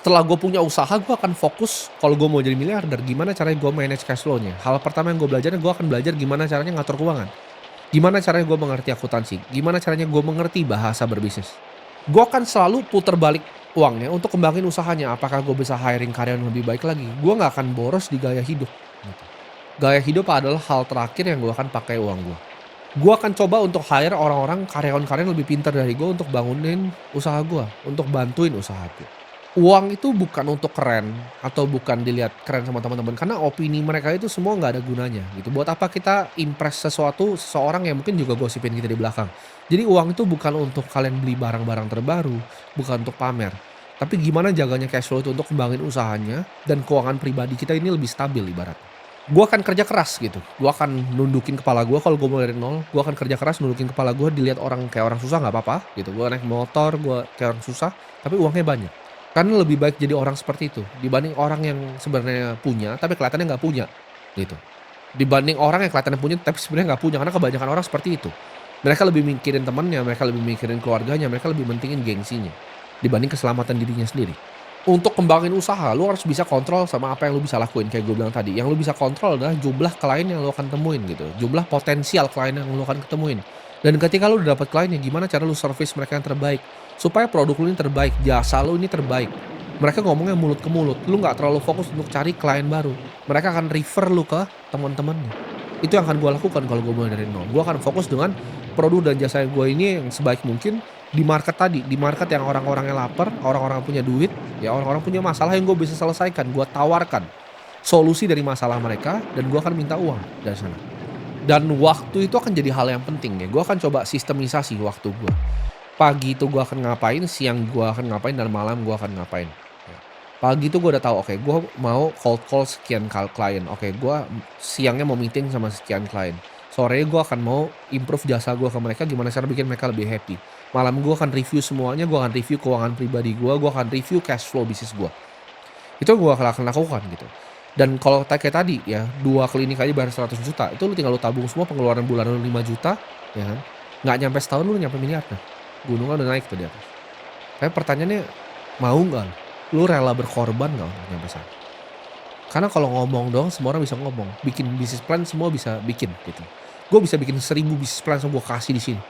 Setelah gue punya usaha, gue akan fokus kalau gue mau jadi miliarder, gimana caranya gue manage cash flow-nya. Hal pertama yang gue belajar akan belajar gimana caranya ngatur keuangan. Gimana caranya gue mengerti akuntansi, gimana caranya gue mengerti bahasa berbisnis. Gue akan selalu puter balik uangnya untuk kembangin usahanya, apakah gue bisa hiring karyawan yang lebih baik lagi. Gue nggak akan boros di gaya hidup, gitu. Gaya hidup adalah hal terakhir yang gue akan pakai uang gue. Gue akan coba untuk hire orang-orang karyawan-karyawan lebih pintar dari gue untuk bangunin usaha gue, untuk bantuin usaha gue. Uang itu bukan untuk keren atau bukan dilihat keren sama teman-teman, karena opini mereka itu semua nggak ada gunanya gitu. Buat apa kita impress seseorang yang mungkin juga gosipin kita di belakang. Jadi uang itu bukan untuk kalian beli barang-barang terbaru, bukan untuk pamer. Tapi gimana jaganya cash flow itu untuk kembangin usahanya dan keuangan pribadi kita ini lebih stabil ibaratnya. Gue akan kerja keras gitu, gue akan nundukin kepala gue kalau gue mulai dari nol, gue akan kerja keras nundukin kepala gue dilihat orang kayak orang susah nggak apa-apa gitu, gue naik motor, gue kayak orang susah, tapi uangnya banyak. Karena lebih baik jadi orang seperti itu, dibanding orang yang sebenarnya punya, tapi kelihatannya nggak punya, gitu. Dibanding orang yang kelihatannya punya, tapi sebenarnya nggak punya, karena kebanyakan orang seperti itu. Mereka lebih mikirin temannya, mereka lebih mikirin keluarganya, mereka lebih mentingin gengsinya, dibanding keselamatan dirinya sendiri. Untuk kembangin usaha, lu harus bisa kontrol sama apa yang lu bisa lakuin, kayak gue bilang tadi. Yang lu bisa kontrol adalah jumlah klien yang lu akan temuin gitu, jumlah potensial klien yang lu akan ketemuin. Dan ketika lu udah dapet kliennya, gimana cara lu service mereka yang terbaik, supaya produk lu ini terbaik, jasa lu ini terbaik. Mereka ngomongnya mulut ke mulut, lu nggak terlalu fokus untuk cari klien baru. Mereka akan refer lu ke teman-temannya. Itu yang akan gue lakukan kalau gue mulai dari nol. Gue akan fokus dengan produk dan jasa gue ini yang sebaik mungkin di market tadi, di market yang orang-orangnya lapar, orang-orang yang punya duit, ya orang-orang punya masalah yang gue bisa selesaikan, gue tawarkan solusi dari masalah mereka dan gue akan minta uang dari sana. Dan waktu itu akan jadi hal yang penting ya, gue akan coba sistemisasi waktu gue. Pagi itu gue akan ngapain, siang gue akan ngapain, dan malam gue akan ngapain. Ya. Pagi itu gue udah tahu, oke gue mau cold call sekian klien, oke gue siangnya mau meeting sama sekian klien. Sore gue akan mau improve jasa gue ke mereka, gimana cara bikin mereka lebih happy. Malam gue akan review semuanya, gue akan review keuangan pribadi gue akan review cash flow bisnis gue. Itu gue akan lakukan gitu. Dan kalau kayak tadi ya, 2 klinik aja bayar 100 juta, itu lu tinggal lu tabung semua pengeluaran bulanan lu 5 juta, ya kan. Nggak nyampe setahun lu nyampe miliaran. Gunungnya udah naik tuh di atas. Tapi pertanyaannya, mau nggak lu? Lu rela berkorban nggak untuk nyampe sana? Karena kalau ngomong doang semua orang bisa ngomong, bikin bisnis plan semua bisa bikin gitu. Gue bisa bikin 1.000 bisnis plan semua gue kasih di sini.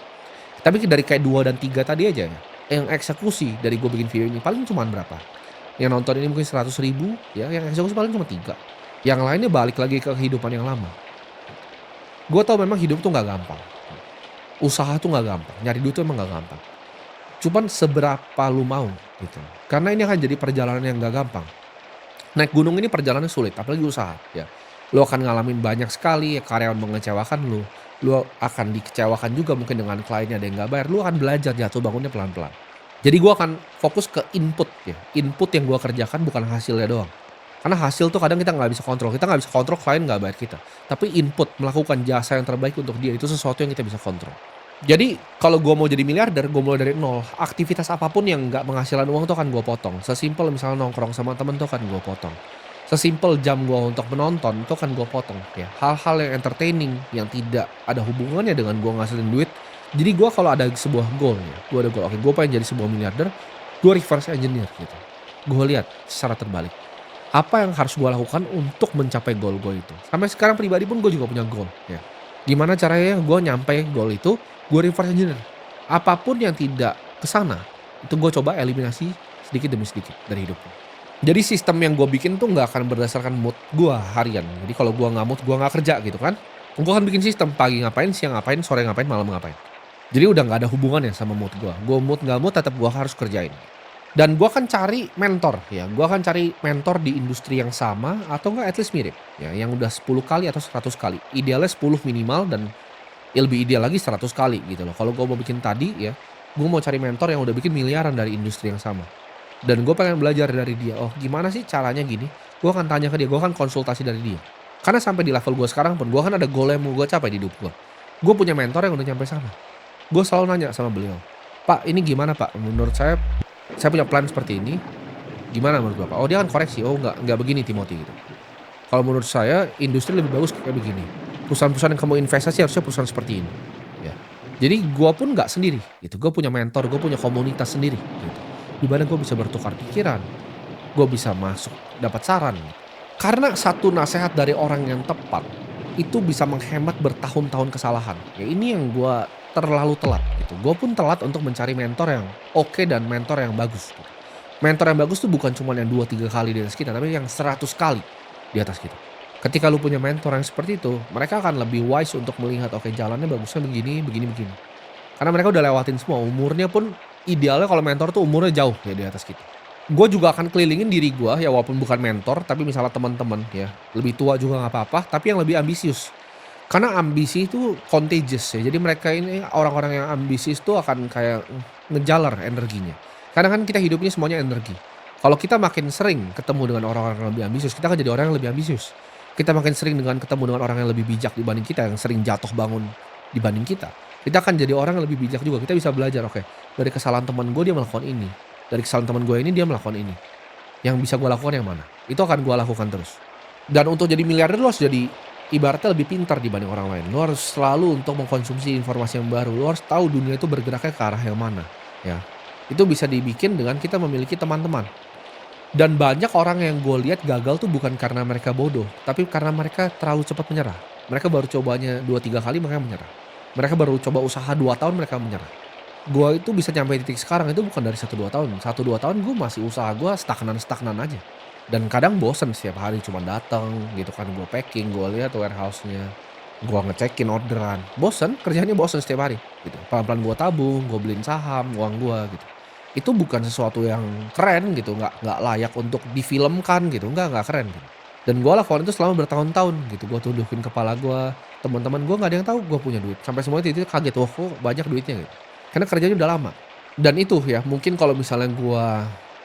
Tapi dari kayak 2 dan 3 tadi aja ya, yang eksekusi dari gue bikin video ini paling cuman berapa? Yang nonton ini mungkin 100.000 ya, yang eksekusi paling cuma 3. Yang lainnya balik lagi ke kehidupan yang lama. Gue tahu memang hidup tuh nggak gampang. Usaha tuh nggak gampang, nyari duit tuh emang nggak gampang. Cuman seberapa lu mau gitu. Karena ini akan jadi perjalanan yang nggak gampang. Naik gunung ini perjalanan sulit, apalagi usaha ya. Lu akan ngalamin banyak sekali ya, karyawan mengecewakan lu. Lu akan dikecewakan juga mungkin dengan kliennya ada yang nggak bayar. Lu akan belajar jatuh bangunnya pelan-pelan. Jadi gua akan fokus ke input ya. Input yang gua kerjakan bukan hasilnya doang. Karena hasil tuh kadang kita nggak bisa kontrol. Kita nggak bisa kontrol klien nggak bayar kita. Tapi input melakukan jasa yang terbaik untuk dia itu sesuatu yang kita bisa kontrol. Jadi kalau gua mau jadi miliarder, gua mulai dari nol. Aktivitas apapun yang nggak menghasilkan uang tuh akan gua potong. Sesimpel misalnya nongkrong sama temen tuh akan gua potong. Sesimpel jam gua untuk menonton itu akan gua potong ya. Hal-hal yang entertaining yang tidak ada hubungannya dengan gua ngasilin duit. Jadi gua kalau ada sebuah goal ya, gua ada goal, oke gua pengen jadi sebuah miliarder, gua reverse engineer gitu. Gua lihat secara terbalik, apa yang harus gua lakukan untuk mencapai goal gua itu. Sampai sekarang pribadi pun gua juga punya goal ya. Gimana caranya gua nyampe goal itu, gua reverse engineer. Apapun yang tidak ke sana, itu gua coba eliminasi sedikit demi sedikit dari hidup gua. Jadi sistem yang gue bikin tuh nggak akan berdasarkan mood gue harian. Jadi kalau gue nggak mood, gue nggak kerja gitu kan. Gue akan bikin sistem pagi ngapain, siang ngapain, sore ngapain, malam ngapain. Jadi udah nggak ada hubungannya sama mood gue. Gue mood nggak mood tetap gue harus kerjain. Dan gue akan cari mentor ya. Gue akan cari mentor di industri yang sama atau enggak at least mirip. Ya, yang udah 10 kali atau 100 kali. Idealnya 10 minimal dan lebih ideal lagi 100 kali gitu loh. Kalau gue mau bikin tadi ya, gue mau cari mentor yang udah bikin miliaran dari industri yang sama. Dan gue pengen belajar dari dia, oh gimana sih caranya gini, gue akan tanya ke dia, gue akan konsultasi dari dia. Karena sampai di level gue sekarang pun, gue kan ada goal yang mau gue capai di hidup gue. Gue punya mentor yang udah nyampe sana. Gue selalu nanya sama beliau, Pak ini gimana Pak, menurut saya punya plan seperti ini, gimana menurut Bapak? Oh dia akan koreksi, oh nggak begini Timothy gitu. Kalau menurut saya, industri lebih bagus kayak begini. Perusahaan-perusahaan yang kamu investasi harusnya perusahaan seperti ini. Ya. Jadi gue pun nggak sendiri, gitu. Gue punya mentor, gue punya komunitas sendiri, gitu. Di mana gue bisa bertukar pikiran, gue bisa masuk dapat saran. Karena satu nasehat dari orang yang tepat, itu bisa menghemat bertahun-tahun kesalahan. Ya ini yang gue terlalu telat gitu. Gue pun telat untuk mencari mentor yang oke dan mentor yang bagus gitu. Mentor yang bagus tuh bukan cuma yang 2 3 kali di atas kita, tapi yang 100 kali di atas kita. Ketika lu punya mentor yang seperti itu, mereka akan lebih wise untuk melihat, oke jalannya bagusnya begini, begini, begini. Karena mereka udah lewatin semua, umurnya pun idealnya kalau mentor tuh umurnya jauh ya di atas kita. Gue juga akan kelilingin diri gue ya walaupun bukan mentor, tapi misalnya teman-teman ya, lebih tua juga nggak apa-apa, tapi yang lebih ambisius. Karena ambisi itu contagious ya, jadi mereka ini orang-orang yang ambisius tuh akan kayak ngejalar energinya. Karena kan kita hidup ini semuanya energi. Kalau kita makin sering ketemu dengan orang-orang yang lebih ambisius, kita akan jadi orang yang lebih ambisius. Kita makin sering ketemu dengan orang yang lebih bijak dibanding kita, yang sering jatuh bangun dibanding kita akan jadi orang yang lebih bijak juga. Kita bisa belajar, oke, dari kesalahan teman gue dia melakukan ini, dari kesalahan teman gue ini dia melakukan ini. Yang bisa gue lakukan yang mana? Itu akan gue lakukan terus. Dan untuk jadi miliarder lu harus jadi ibaratnya lebih pintar dibanding orang lain. Lu harus selalu untuk mengkonsumsi informasi yang baru. Lu harus tahu dunia itu bergeraknya ke arah yang mana, ya. Itu bisa dibikin dengan kita memiliki teman-teman. Dan banyak orang yang gue lihat gagal tuh bukan karena mereka bodoh, tapi karena mereka terlalu cepat menyerah. Mereka baru cobanya 2 3 kali mereka menyerah. Mereka baru coba usaha 2 tahun mereka menyerah. Gua itu bisa nyampe titik sekarang itu bukan dari 1 2 tahun, 1 2 tahun gue masih usaha gue stagnan-stagnan aja. Dan kadang bosen setiap hari cuma datang gitu kan, gue packing, gue lihat warehouse-nya, gue ngecekin orderan, bosen, kerjanya bosen setiap hari gitu. Pelan-pelan gue tabung, gue beliin saham, uang gue gitu. Itu bukan sesuatu yang keren gitu, nggak layak untuk difilmkan gitu, nggak keren gitu. Dan gue lakukan itu selama bertahun-tahun gitu, gue tundukin kepala gue, teman-teman gue nggak ada yang tahu gue punya duit, sampai semuanya tiba-tiba kaget, "Wah kok banyak duitnya?" Gitu. Karena kerjanya udah lama. Dan itu ya, mungkin kalau misalnya gue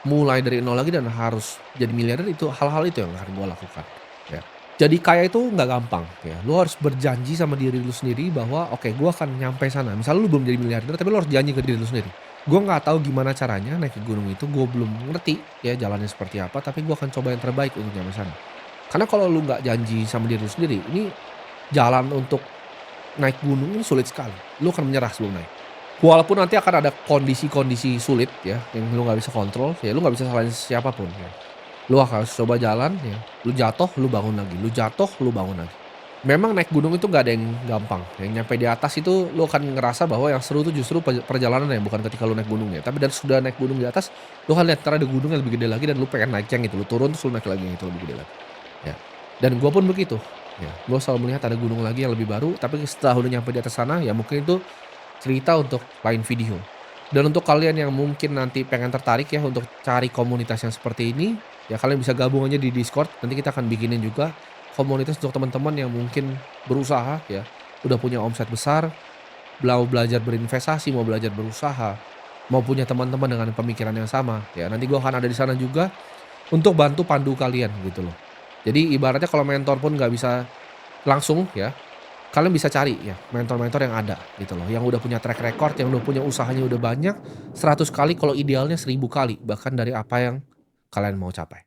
mulai dari nol lagi dan harus jadi miliarder, itu hal-hal itu yang akan gue lakukan, ya. Jadi kaya itu nggak gampang ya, lu harus berjanji sama diri lu sendiri bahwa, "Oke, gue akan nyampe sana." Misalnya lu belum jadi miliarder, tapi lu harus janji ke diri lu sendiri, "Gue nggak tahu gimana caranya naik ke gunung itu, gue belum ngerti ya jalannya seperti apa, tapi gue akan coba yang terbaik untuk nyampe sana." Karena kalau lu nggak janji sama diri lu sendiri, ini jalan untuk naik gunung ini sulit sekali, lu akan menyerah sebelum naik. Walaupun nanti akan ada kondisi-kondisi sulit ya, yang lu nggak bisa kontrol, ya lu nggak bisa salahin siapapun ya. Lu harus coba jalan ya, lu jatuh, lu bangun lagi, lu jatuh, lu bangun lagi. Memang naik gunung itu nggak ada yang gampang, yang nyampe di atas itu lu akan ngerasa bahwa yang seru itu justru perjalanannya, bukan ketika lu naik gunungnya. Tapi dan sudah naik gunung di atas, lu akan lihat entar ada gunung yang lebih gede lagi dan lu pengen naik yang itu, lu turun terus lu naik lagi yang itu lebih gede lagi, ya. Dan gua pun begitu, ya. Gua selalu melihat ada gunung lagi yang lebih baru, tapi setelah udah nyampe di atas sana, ya mungkin itu cerita untuk lain video. Dan untuk kalian yang mungkin nanti pengen tertarik ya untuk cari komunitas yang seperti ini, ya kalian bisa gabung aja di Discord. Nanti kita akan bikinin juga komunitas untuk teman-teman yang mungkin berusaha ya, udah punya omset besar, mau belajar berinvestasi, mau belajar berusaha, mau punya teman-teman dengan pemikiran yang sama. Ya nanti gua akan ada di sana juga untuk bantu pandu kalian gitu loh. Jadi ibaratnya kalau mentor pun nggak bisa langsung ya, kalian bisa cari ya mentor-mentor yang ada gitu loh, yang udah punya track record, yang udah punya usahanya udah banyak, 100 kali kalau idealnya 1000 kali bahkan dari apa yang kalian mau capai.